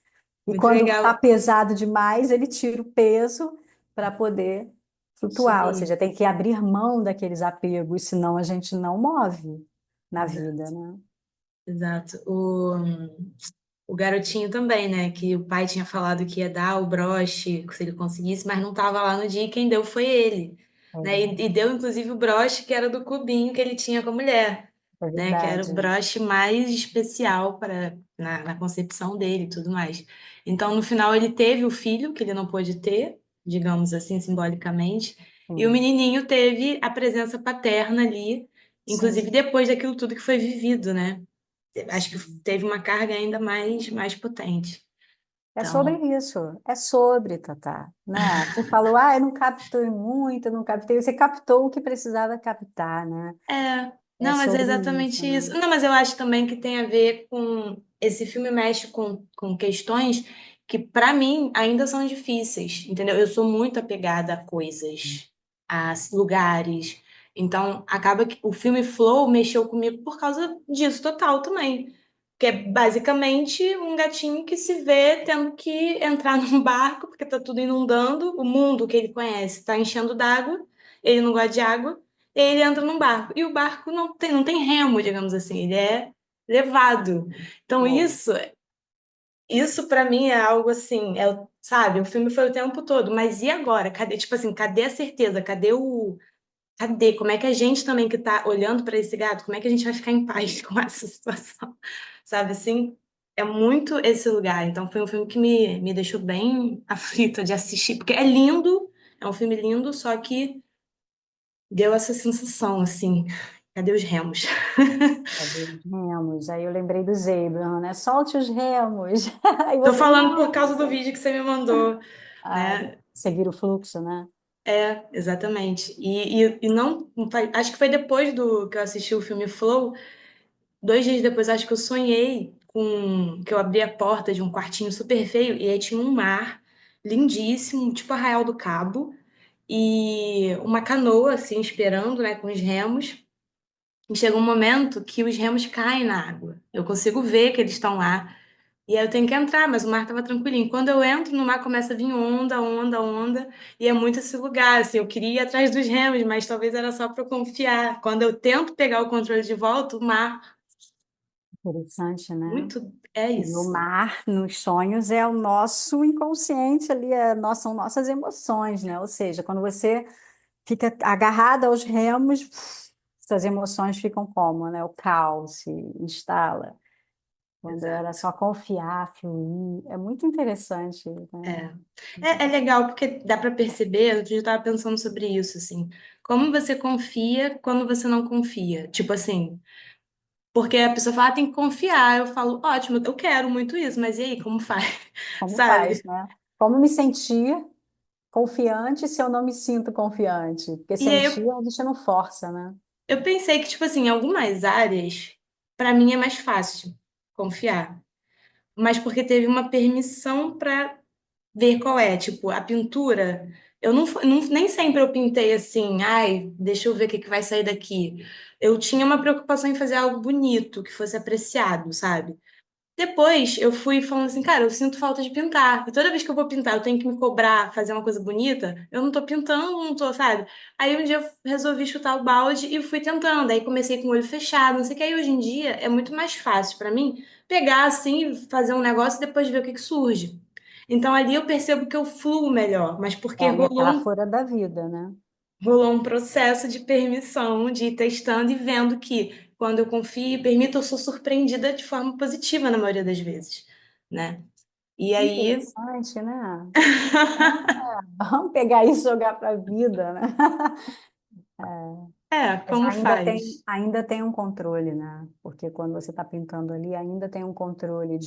E Muito quando está legal pesado demais, ele tira o peso para poder flutuar. Ou subir. seja, tem que abrir mão daqueles apegos, senão a gente não move na vida, Exato. né? Exato. O garotinho também, né? Que o pai tinha falado que ia dar o broche se ele conseguisse, mas não estava lá no dia e quem deu foi ele. Né? E deu inclusive o broche que era do clubinho que ele tinha com a mulher, É né? Que era verdade. o broche mais especial para na concepção dele e tudo mais. Então, no final, ele teve o filho que ele não pôde ter, digamos assim, simbolicamente, e o Sim, menininho teve a presença paterna ali, inclusive sim, depois daquilo tudo que foi vivido, né? Acho que sim. teve uma carga ainda mais potente. É sobre Então, isso, é sobre, Tatá, né? Você falou, eu não captei muito, eu não captei. Você captou o que precisava captar, né? É não, mas é sobre isso, exatamente né? isso. Não, mas eu acho também que tem a ver com esse filme mexe com questões que, para mim, ainda são difíceis, entendeu? Eu sou muito apegada a coisas, a lugares. Então, acaba que o filme Flow mexeu comigo por causa disso total também. Que é basicamente um gatinho que se vê tendo que entrar num barco, porque tá tudo inundando, o mundo que ele conhece tá enchendo d'água, ele não gosta de água, e aí ele entra num barco. E o barco não tem remo, digamos assim, ele é levado. Então, É, isso para mim é algo assim, sabe, o filme foi o tempo todo, mas e agora? Cadê, tipo assim, cadê a certeza? Cadê? Como é que a gente também que tá olhando para esse gato, como é que a gente vai ficar em paz com essa situação? Sabe assim? É muito esse lugar. Então foi um filme que me deixou bem aflita de assistir, porque é lindo, é um filme lindo, só que deu essa sensação assim, cadê os remos? cadê os remos? Aí eu lembrei do Abraham, né? Solte os remos. Aí Tô você, falando por não. causa do vídeo que você me mandou, Ah, né? seguir o fluxo, né? Exatamente. E não, acho que foi depois do que eu assisti o filme Flow. 2 dias depois, acho que eu sonhei com que eu abri a porta de um quartinho super feio e aí tinha um mar lindíssimo, tipo Arraial do Cabo, e uma canoa assim esperando, né, com os remos. E chega um momento que os remos caem na água. Eu consigo ver que eles estão lá. E aí eu tenho que entrar, mas o mar estava tranquilinho. Quando eu entro no mar, começa a vir onda, onda, onda. E é muito esse lugar, assim, eu queria ir atrás dos remos, mas talvez era só para eu confiar. Quando eu tento pegar o controle de volta, o mar, Interessante, né? muito, é E o isso. mar nos sonhos é o nosso inconsciente ali, são nossas emoções, né? Ou seja, quando você fica agarrado aos remos, essas emoções ficam como, né? O caos se instala. Quando era Exato. só confiar, fluir. É muito interessante, né? É. É legal porque dá para perceber, eu já estava pensando sobre isso, assim, como você confia quando você não confia. Tipo assim, porque a pessoa fala, tem que confiar. Eu falo, ótimo, eu quero muito isso, mas e aí, como faz? Como faz, Sabe? né? Como me sentir confiante se eu não me sinto confiante? Porque E aí sentir a gente não força, né? eu pensei que, tipo assim, em algumas áreas, para mim é mais fácil confiar. Mas porque teve uma permissão para ver qual é. Tipo, a pintura, eu nem sempre eu pintei assim, ai, deixa eu ver o que que vai sair daqui. Eu tinha uma preocupação em fazer algo bonito, que fosse apreciado, sabe? Depois eu fui falando assim, cara, eu sinto falta de pintar. E toda vez que eu vou pintar, eu tenho que me cobrar, fazer uma coisa bonita. Eu não tô pintando, não tô, sabe? Aí um dia eu resolvi chutar o balde e fui tentando. Aí comecei com o olho fechado, não sei o que. Aí hoje em dia é muito mais fácil pra mim pegar assim, fazer um negócio e depois ver o que que surge. Então ali eu percebo que eu fluo melhor, mas É porque a metáfora da vida, né? rolou um processo de permissão, de ir testando e vendo que quando eu confio e permito, eu sou surpreendida de forma positiva na maioria das vezes, né? E aí, Interessante, né? Vamos pegar isso e jogar para a vida, né? Mas como faz? ainda tem um controle, né? Porque quando você está pintando ali, ainda tem um controle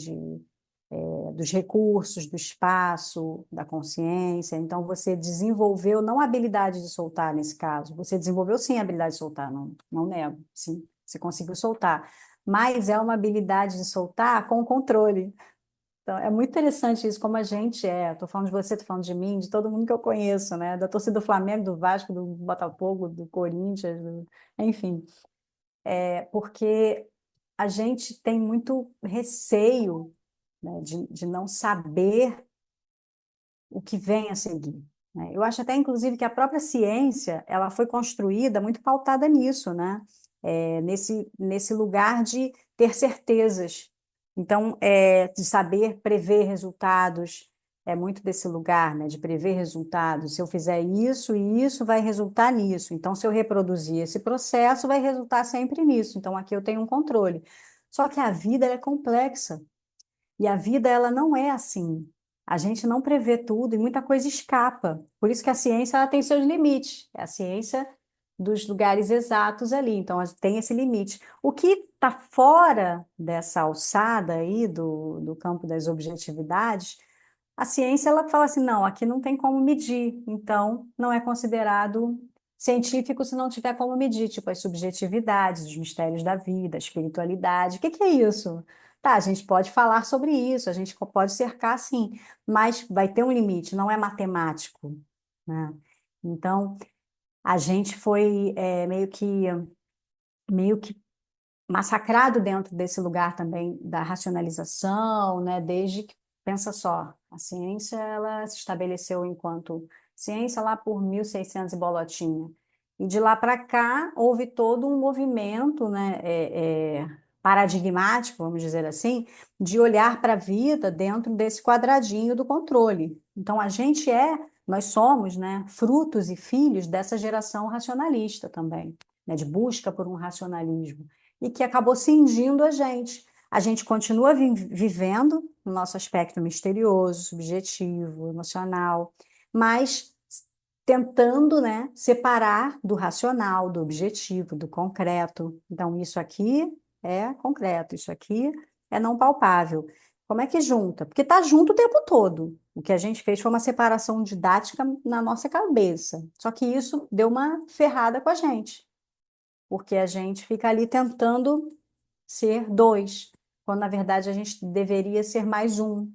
dos recursos, do espaço, da consciência. Então, você desenvolveu não a habilidade de soltar nesse caso, você desenvolveu sim a habilidade de soltar, não nego, sim, você conseguiu soltar, mas é uma habilidade de soltar com controle. Então, é muito interessante isso, como a gente é. Estou falando de você, estou falando de mim, de todo mundo que eu conheço, né? Da torcida do Flamengo, do Vasco, do Botafogo, do Corinthians, enfim. Porque a gente tem muito receio, né, de não saber o que vem a seguir, né? Eu acho até, inclusive, que a própria ciência ela foi construída muito pautada nisso, né? Nesse lugar de ter certezas. Então, de saber prever resultados, é muito desse lugar, né? De prever resultados. Se eu fizer isso e isso vai resultar nisso. Então, se eu reproduzir esse processo, vai resultar sempre nisso. Então, aqui eu tenho um controle. Só que a vida ela é complexa. E a vida, ela não é assim. A gente não prevê tudo e muita coisa escapa. Por isso que a ciência ela tem seus limites. É a ciência dos lugares exatos ali. Então, tem esse limite. O que está fora dessa alçada aí do campo das objetividades, a ciência ela fala assim, não, aqui não tem como medir. Então, não é considerado científico se não tiver como medir, tipo as subjetividades, os mistérios da vida, a espiritualidade. O que que é isso? Tá, a gente pode falar sobre isso, a gente pode cercar sim, mas vai ter um limite, não é matemático, né? Então, a gente foi meio que massacrado dentro desse lugar também da racionalização, né? Desde que, pensa só, a ciência ela se estabeleceu enquanto ciência lá por 1600 e bolotinha. E de lá para cá houve todo um movimento, né? Paradigmático, vamos dizer assim, de olhar para a vida dentro desse quadradinho do controle. Então nós somos, né, frutos e filhos dessa geração racionalista também, né, de busca por um racionalismo e que acabou cindindo a gente. A gente continua vivendo no nosso aspecto misterioso, subjetivo, emocional, mas tentando, né, separar do racional, do objetivo, do concreto. Então, isso aqui é concreto, isso aqui é não palpável. Como é que junta? Porque está junto o tempo todo. O que a gente fez foi uma separação didática na nossa cabeça. Só que isso deu uma ferrada com a gente, porque a gente fica ali tentando ser dois, quando na verdade a gente deveria ser mais um,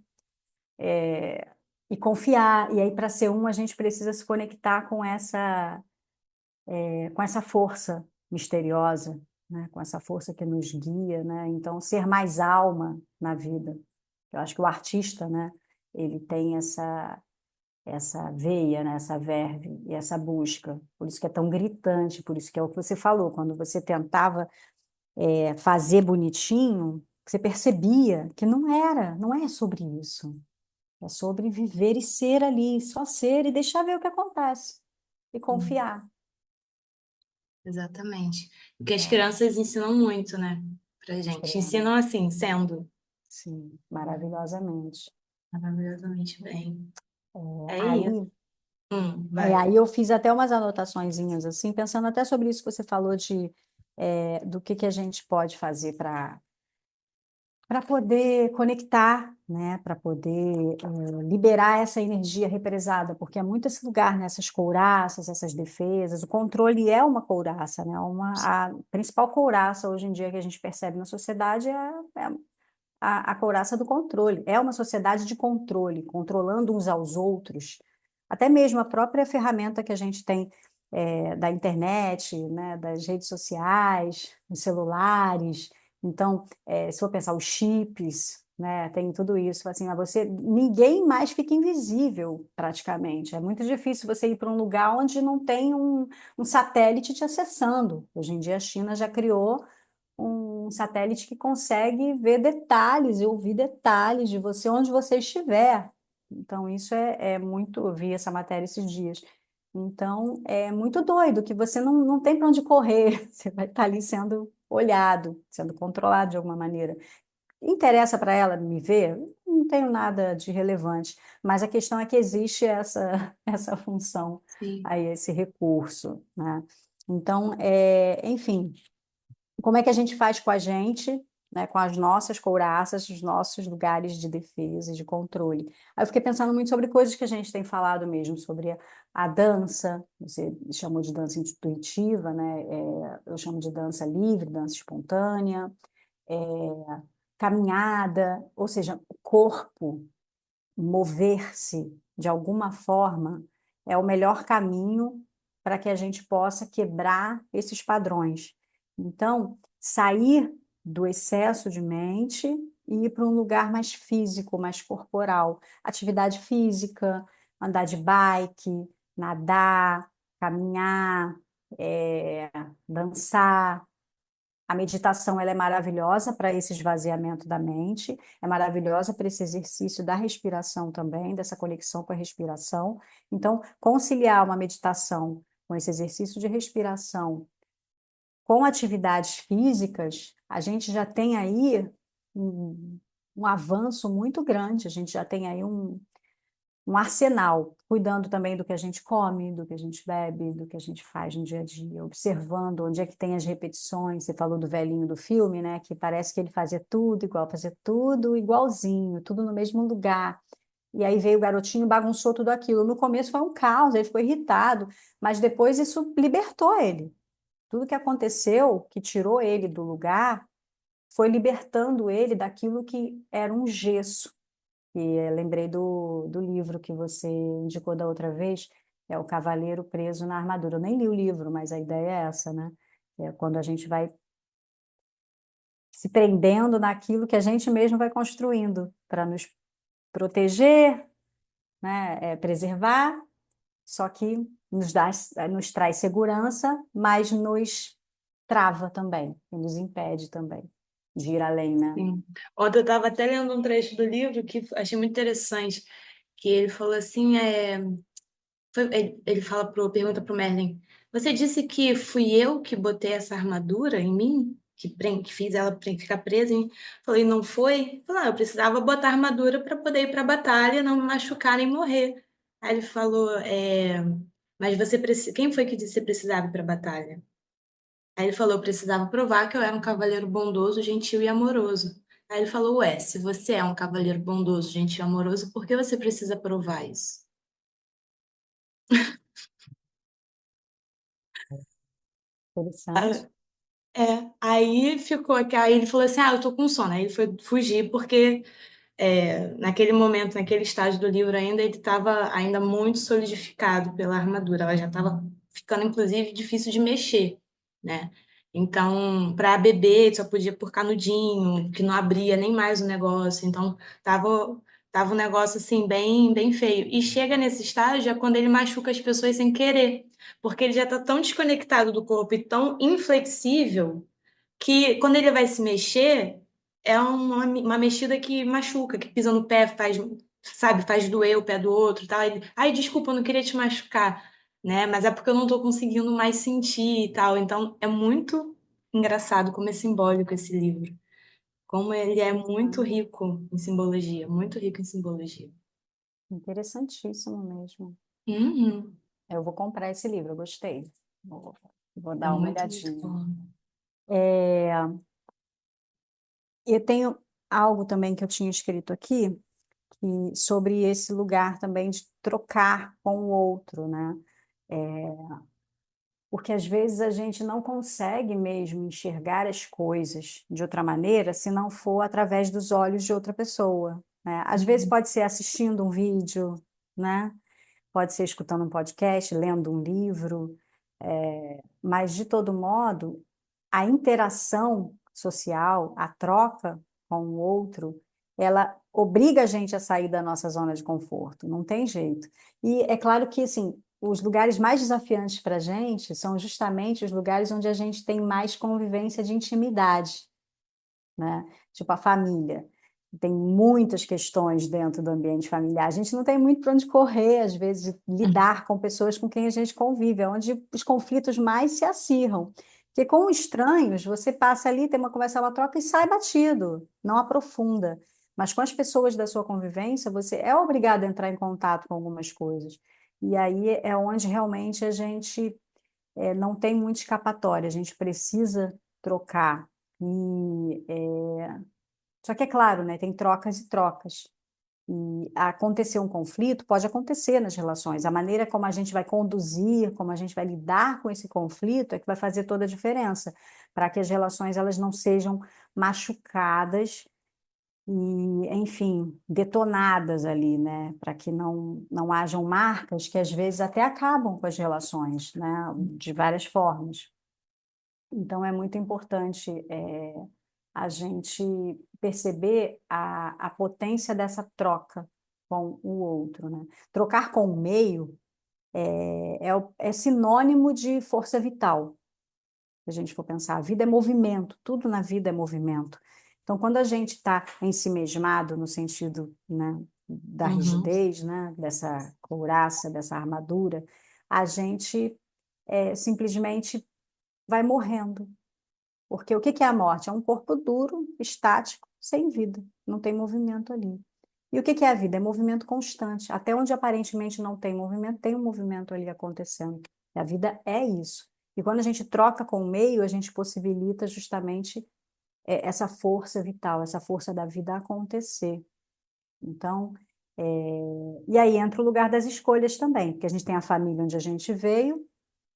e confiar. E aí, para ser um, a gente precisa se conectar com essa força misteriosa, né? Com essa força que nos guia, né? Então, ser mais alma na vida. Eu acho que o artista, né? Ele tem essa veia, né? Essa verve e essa busca. Por isso que é tão gritante, por isso que é o que você falou, quando você tentava fazer bonitinho, você percebia que não é sobre isso. É sobre viver e ser ali, só ser e deixar ver o que acontece e Sim, confiar. exatamente. Porque as É, crianças ensinam muito, né, pra gente. extremo. Ensinam assim, sendo Sim, maravilhosamente. maravilhosamente bem. É isso. Aí, Vai. aí eu fiz até umas anotaçõezinhas assim, pensando até sobre isso que você falou do que a gente pode fazer para poder conectar, né, para poder liberar essa energia represada, porque é muito esse lugar, né, essas couraças, essas defesas. O controle é uma couraça, né? A principal couraça hoje em dia que a gente percebe na sociedade é a couraça do controle. É uma sociedade de controle, controlando uns aos outros. Até mesmo a própria ferramenta que a gente tem da internet, né, das redes sociais, dos celulares. Então, se for pensar os chips, né, tem tudo isso. Assim, ninguém mais fica invisível praticamente. É muito difícil você ir para um lugar onde não tem um satélite te acessando. Hoje em dia a China já criou um satélite que consegue ver detalhes e ouvir detalhes de você onde você estiver. Então, isso é muito. Eu vi essa matéria esses dias. Então, é muito doido que você não tem para onde correr. Você vai estar ali sendo olhado, sendo controlado de alguma maneira. Interessa para ela me ver? Não tenho nada de relevante. Mas a questão é que existe essa função Sim. aí, esse recurso, né? Então, enfim, como é que a gente faz com a gente? né, com as nossas couraças, os nossos lugares de defesa e de controle. Aí eu fiquei pensando muito sobre coisas que a gente tem falado mesmo, sobre a dança, você chamou de dança intuitiva, né? Eu chamo de dança livre, dança espontânea, é, caminhada, ou seja, o corpo mover-se de alguma forma é o melhor caminho para que a gente possa quebrar esses padrões. Então, sair do excesso de mente e ir para um lugar mais físico, mais corporal. Atividade física, andar de bike, nadar, caminhar, dançar. A meditação ela é maravilhosa para esse esvaziamento da mente, é maravilhosa para esse exercício da respiração também, dessa conexão com a respiração. Então, conciliar uma meditação com esse exercício de respiração com atividades físicas, a gente já tem aí um avanço muito grande, a gente já tem aí um arsenal, cuidando também do que a gente come, do que a gente bebe, do que a gente faz no dia a dia, observando onde é que tem as repetições. Você falou do velhinho do filme, né? Que parece que ele fazia tudo igual, fazia tudo igualzinho, tudo no mesmo lugar. E aí veio o garotinho, bagunçou tudo aquilo. No começo foi um caos, ele ficou irritado, mas depois isso libertou ele. Tudo que aconteceu, que tirou ele do lugar, foi libertando ele daquilo que era um gesso. E lembrei do livro que você indicou da outra vez, é O Cavaleiro Preso na Armadura. Eu nem li o livro, mas a ideia é essa, né? É quando a gente vai se prendendo naquilo que a gente mesmo vai construindo para nos proteger, né? Preservar, só que nos traz segurança, mas nos trava também, e nos impede também de ir além, né? Sim. Ontem eu estava até lendo um trecho do livro que achei muito interessante, que ele falou assim, ele pergunta pro Merlin, você disse que fui eu que botei essa armadura em mim? Que fiz ela ficar presa em mim? Falei, não foi? Falei, eu precisava botar armadura para poder ir para a batalha, não me machucar nem morrer. Aí ele falou, mas quem foi que disse que você precisava ir para a batalha? Aí ele falou, eu precisava provar que eu era um cavaleiro bondoso, gentil e amoroso. Aí ele falou, ué, se você é um cavaleiro bondoso, gentil e amoroso, por que você precisa provar isso? Interessante. Aí ficou aqui, aí ele falou assim, eu tô com sono. Aí ele foi fugir porque naquele momento, naquele estágio do livro ainda, ele estava ainda muito solidificado pela armadura. Ela já estava ficando, inclusive, difícil de mexer, né? Então, para beber, só podia por canudinho, que não abria nem mais o negócio. Então, tava um negócio assim bem, bem feio. E chega nesse estágio é quando ele machuca as pessoas sem querer, porque ele já está tão desconectado do corpo e tão inflexível que quando ele vai se mexer, é uma mexida que machuca, que pisa no pé, faz, sabe, faz doer o pé do outro, e tal. Ele, ai, desculpa, eu não queria te machucar, né? Mas é porque eu não tô conseguindo mais sentir e tal. Então, é muito engraçado como é simbólico esse livro. Como ele é muito rico em simbologia, muito rico em simbologia. Interessantíssimo mesmo. Uhum. Eu vou comprar esse livro, eu gostei. Vou É dar uma muito, muito olhadinha. bom. Eu tenho algo também que eu tinha escrito aqui, sobre esse lugar também de trocar com o outro, né? Porque às vezes a gente não consegue mesmo enxergar as coisas de outra maneira se não for através dos olhos de outra pessoa, né? Às vezes Uhum. pode ser assistindo um vídeo, né? Pode ser escutando um podcast, lendo um livro, mas de todo modo, a interação social, a troca com o outro, ela obriga a gente a sair da nossa zona de conforto, não tem jeito. E é claro que, assim, os lugares mais desafiantes para a gente são justamente os lugares onde a gente tem mais convivência de intimidade, né? Tipo a família. Tem muitas questões dentro do ambiente familiar. A gente não tem muito para onde correr, às vezes, de lidar com pessoas com quem a gente convive, é onde os conflitos mais se acirram. Porque com estranhos, você passa ali, tem uma conversa, uma troca e sai batido, não aprofunda. Mas com as pessoas da sua convivência, você é obrigado a entrar em contato com algumas coisas. E aí é onde realmente a gente não tem muita escapatória, a gente precisa trocar. E, só que é claro, né, tem trocas e trocas. E acontecer um conflito pode acontecer nas relações. A maneira como a gente vai conduzir, como a gente vai lidar com esse conflito é que vai fazer toda a diferença, para que as relações elas não sejam machucadas e, enfim, detonadas ali, né? Para que não hajam marcas que às vezes até acabam com as relações, né? De várias formas. Então é muito importante a gente perceber a potência dessa troca com o outro, né? Trocar com o meio é sinônimo de força vital, se a gente for pensar. A vida é movimento, tudo na vida é movimento. Então, quando a gente está ensimesmado no sentido, né, da Uhum. rigidez, né, dessa couraça, dessa armadura, a gente simplesmente vai morrendo. Porque o que que é a morte? É um corpo duro, estático, sem vida, não tem movimento ali. E o que que é a vida? É movimento constante. Até onde aparentemente não tem movimento, tem um movimento ali acontecendo. E a vida é isso. E quando a gente troca com o meio, a gente possibilita justamente essa força vital, essa força da vida acontecer. Então, e aí entra o lugar das escolhas também, porque a gente tem a família onde a gente veio,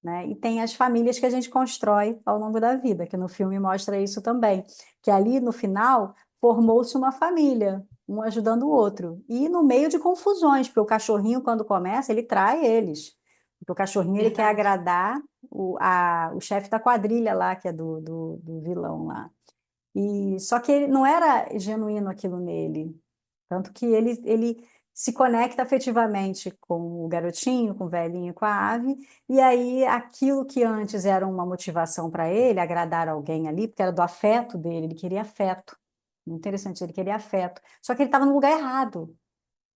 né? E tem as famílias que a gente constrói ao longo da vida, que no filme mostra isso também, que ali no final formou-se uma família, um ajudando o outro, e no meio de confusões, porque o cachorrinho quando começa, ele trai eles, porque o cachorrinho ele quer Verdade. agradar o chefe da quadrilha lá, que é do vilão lá. E só que ele não era genuíno aquilo nele, tanto que ele se conecta afetivamente com o garotinho, com o velhinho, com a ave, e aí aquilo que antes era uma motivação para ele, agradar alguém ali, porque era do afeto dele, ele queria afeto. Interessante, ele queria afeto. Só que ele estava no lugar errado.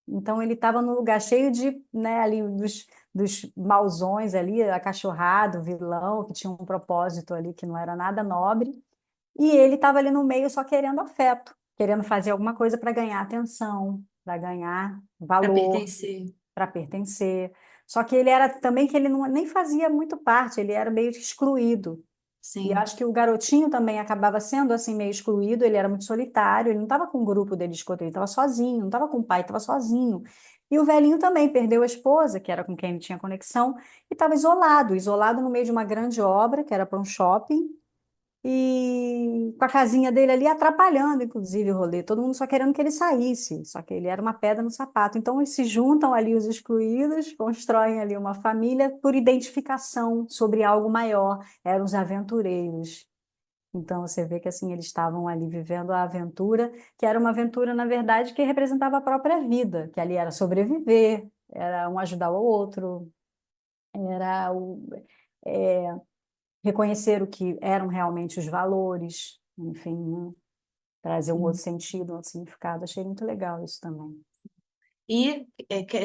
Então ele estava num lugar cheio de, né, ali dos mauzões ali, acachorrado, vilão, que tinha um propósito ali que não era nada nobre. E ele estava ali no meio só querendo afeto, querendo fazer alguma coisa para ganhar atenção, para ganhar Para valor, pertencer. para pertencer. Só que ele era também que ele não, nem fazia muito parte, ele era meio que excluído. E Sim. acho que o garotinho também acabava sendo assim meio excluído, ele era muito solitário, ele não estava com um grupo dele de escuta, ele estava sozinho, não estava com o pai, estava sozinho. E o velhinho também perdeu a esposa, que era com quem ele tinha conexão, e estava isolado, isolado no meio de uma grande obra, que era para um shopping, e com a casinha dele ali atrapalhando, inclusive, o rolê. Todo mundo só querendo que ele saísse, só que ele era uma pedra no sapato. Então, eles se juntam ali, os excluídos, constroem ali uma família por identificação sobre algo maior. Eram os aventureiros. Então, você vê que assim, eles estavam ali vivendo a aventura, que era uma aventura, na verdade, que representava a própria vida, que ali era sobreviver, era um ajudar o outro, era reconhecer o que eram realmente os valores, enfim, né? Trazer um outro sentido, um outro significado. Achei muito legal isso também. E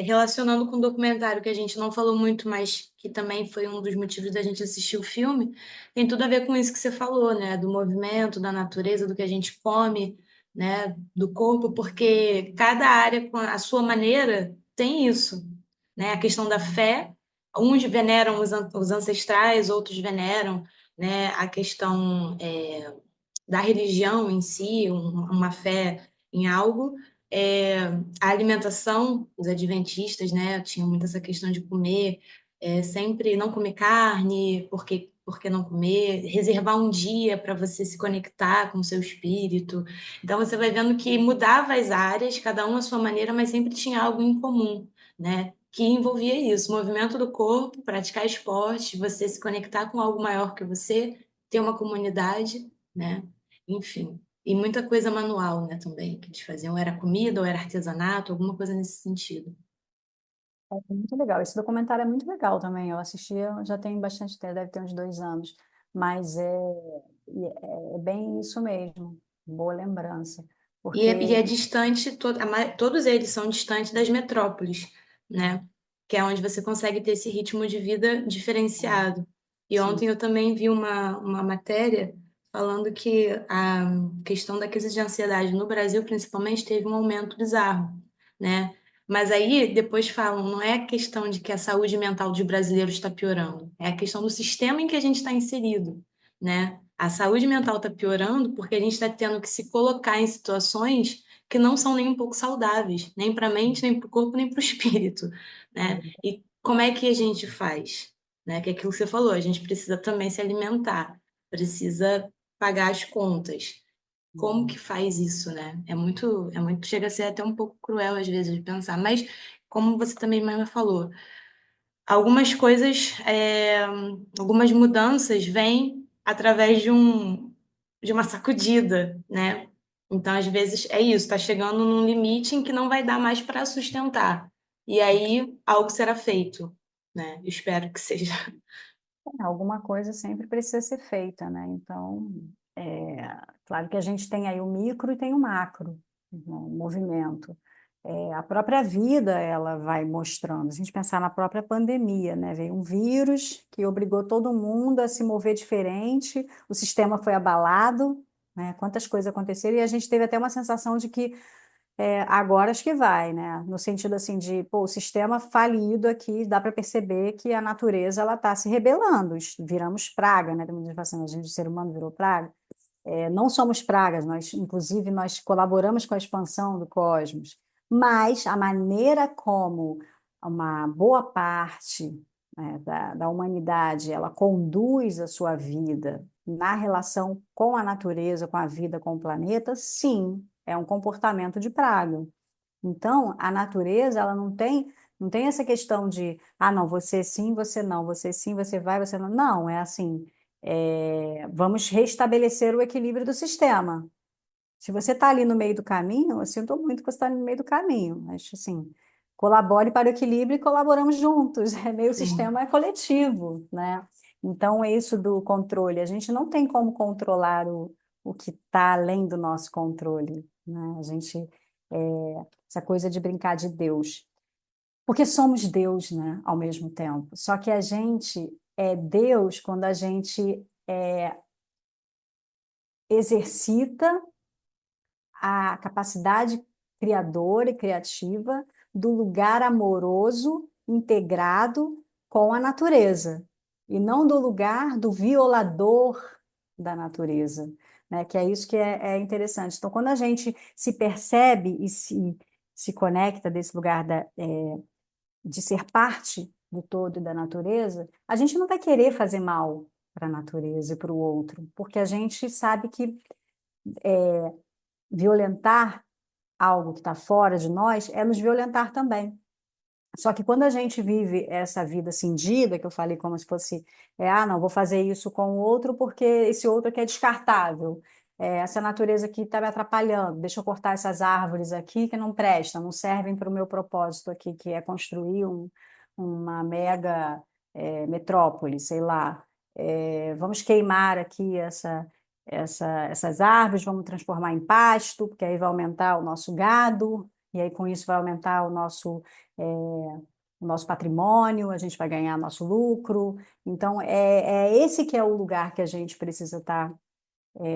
relacionando com o documentário que a gente não falou muito, mas que também foi um dos motivos da gente assistir o filme, tem tudo a ver com isso que você falou, né? Do movimento, da natureza, do que a gente come, né? Do corpo, porque cada área, com a sua maneira, tem isso, né? A questão da fé, uns veneram os ancestrais, outros veneram, né? A questão da religião em si, uma fé em algo. É, a alimentação, os adventistas, né, tinham muito essa questão de comer, sempre não comer carne, porque não comer, reservar um dia para você se conectar com o seu espírito. Então você vai vendo que mudava as áreas, cada uma à sua maneira, mas sempre tinha algo em comum, né? Que envolvia isso, movimento do corpo, praticar esporte, você se conectar com algo maior que você, ter uma comunidade, né? Enfim. E muita coisa manual, né, também, que eles faziam. Era comida ou era artesanato, alguma coisa nesse sentido. É muito legal. Esse documentário é muito legal também. Eu assisti já tem bastante tempo, deve ter uns 2 anos. Mas é bem isso mesmo. Boa lembrança. E é Porque, distante, todos eles são distantes das metrópoles, né? Que é onde você consegue ter esse ritmo de vida diferenciado. E sim, ontem eu também vi uma matéria falando que a questão da crise de ansiedade no Brasil, principalmente, teve um aumento bizarro, né? Mas aí depois falam, não é a questão de que a saúde mental dos brasileiros está piorando, é a questão do sistema em que a gente está inserido, né? A saúde mental está piorando porque a gente está tendo que se colocar em situações que não são nem um pouco saudáveis, nem para a mente, nem para o corpo, nem para o espírito, né? E como é que a gente faz? Né? Que é aquilo que você falou, a gente precisa também se alimentar, precisa pagar as contas. Como que faz isso, né? Chega a ser até um pouco cruel às vezes de pensar, mas como você também mesmo falou, algumas coisas, algumas mudanças vêm através de uma sacudida, né? Então, às vezes, é isso, está chegando num limite em que não vai dar mais para sustentar. E aí, algo será feito, né? Eu espero que seja. Alguma coisa sempre precisa ser feita, né? Então, claro que a gente tem aí o micro e tem o macro, né? O movimento. A própria vida, ela vai mostrando. A gente pensar na própria pandemia, né? Veio um vírus que obrigou todo mundo a se mover diferente, o sistema foi abalado, né? Quantas coisas aconteceram, e a gente teve até uma sensação de que agora acho que vai, né? No sentido assim de, pô, o sistema falido aqui, dá para perceber que a natureza ela está se rebelando, viramos praga, né? Tem muita gente fala assim, a gente, o ser humano virou praga. Não somos pragas, nós, inclusive, nós colaboramos com a expansão do cosmos, mas a maneira como uma boa parte, né, da humanidade ela conduz a sua vida na relação com a natureza, com a vida, com o planeta, sim, é um comportamento de praga. Então, a natureza, ela não tem essa questão de, ah, não, você sim, você não, você sim, você vai, você não. Não, é assim, vamos restabelecer o equilíbrio do sistema. Se você está ali no meio do caminho, eu sinto muito que você está no meio do caminho, mas assim, colabore para o equilíbrio e colaboramos juntos. É meio Sim, sistema é coletivo, né? Então, é isso do controle. A gente não tem como controlar o que está além do nosso controle, né? A gente, essa coisa de brincar de Deus. Porque somos Deus, né, ao mesmo tempo. Só que a gente é Deus quando a gente exercita a capacidade criadora e criativa do lugar amoroso integrado com a natureza, e não do lugar do violador da natureza, né? Que é isso que é interessante. Então, quando a gente se percebe e se conecta desse lugar de ser parte do todo e da natureza, a gente não vai querer fazer mal para a natureza e para o outro, porque a gente sabe que violentar algo que está fora de nós é nos violentar também. Só que quando a gente vive essa vida cindida, que eu falei como se fosse, não, vou fazer isso com o outro porque esse outro aqui é descartável, essa natureza aqui está me atrapalhando, deixa eu cortar essas árvores aqui que não prestam, não servem para o meu propósito aqui, que é construir uma mega metrópole, sei lá. Vamos queimar aqui essas árvores, vamos transformar em pasto, porque aí vai aumentar o nosso gado, e aí com isso vai aumentar o nosso patrimônio, a gente vai ganhar nosso lucro. Então, é esse que é o lugar que a gente precisa estar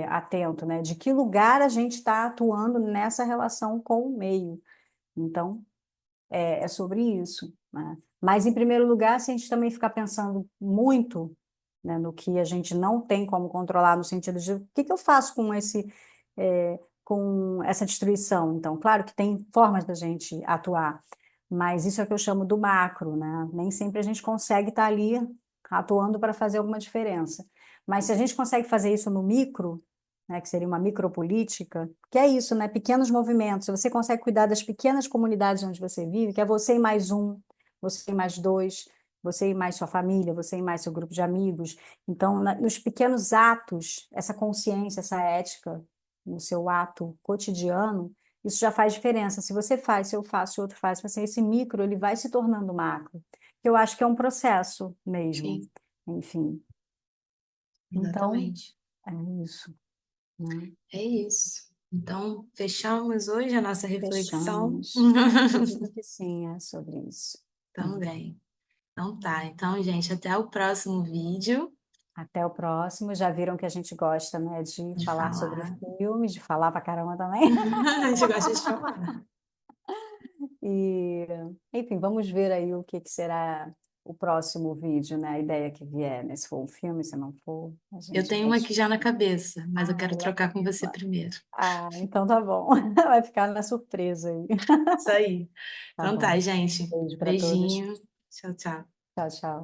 atento, né? De que lugar a gente está atuando nessa relação com o meio. Então, é sobre isso, né? Mas, em primeiro lugar, se a gente também ficar pensando muito, né, no que a gente não tem como controlar, no sentido de o que que eu faço com essa destruição? Então, claro que tem formas da gente atuar, mas isso é o que eu chamo do macro, né? Nem sempre a gente consegue estar ali atuando para fazer alguma diferença. Mas se a gente consegue fazer isso no micro, né, que seria uma micropolítica, que é isso, né? Pequenos movimentos. Se você consegue cuidar das pequenas comunidades onde você vive, que é você e mais um, você e mais dois, você e mais sua família, você e mais seu grupo de amigos. Então, nos pequenos atos, essa consciência, essa ética, no seu ato cotidiano, isso já faz diferença. Se você faz, se eu faço, se o outro faz, assim, esse micro ele vai se tornando macro. Que eu acho que é um processo mesmo. sim, Enfim. Então, exatamente. é isso, né? É isso. Então, fechamos hoje a nossa reflexão. Fechamos. Acredito que sim, é sobre isso. Também. Então tá. Então, gente, até o próximo vídeo Até o próximo. Já viram que a gente gosta, né, de de falar sobre falar. filmes, de falar pra caramba também. A gente gosta de falar. E, enfim, vamos ver aí o que que será. o próximo vídeo, né? A ideia que vier, né? Se for um filme, se não for, a Eu gente tenho vai uma aqui já na discutir. cabeça, mas eu Ah, quero trocar com você legal. primeiro. Então tá bom. Vai ficar na surpresa aí. Isso aí. Tá Então tá, bom. gente. Beijo para todos. Beijinho. Tchau, tchau. Tchau, tchau.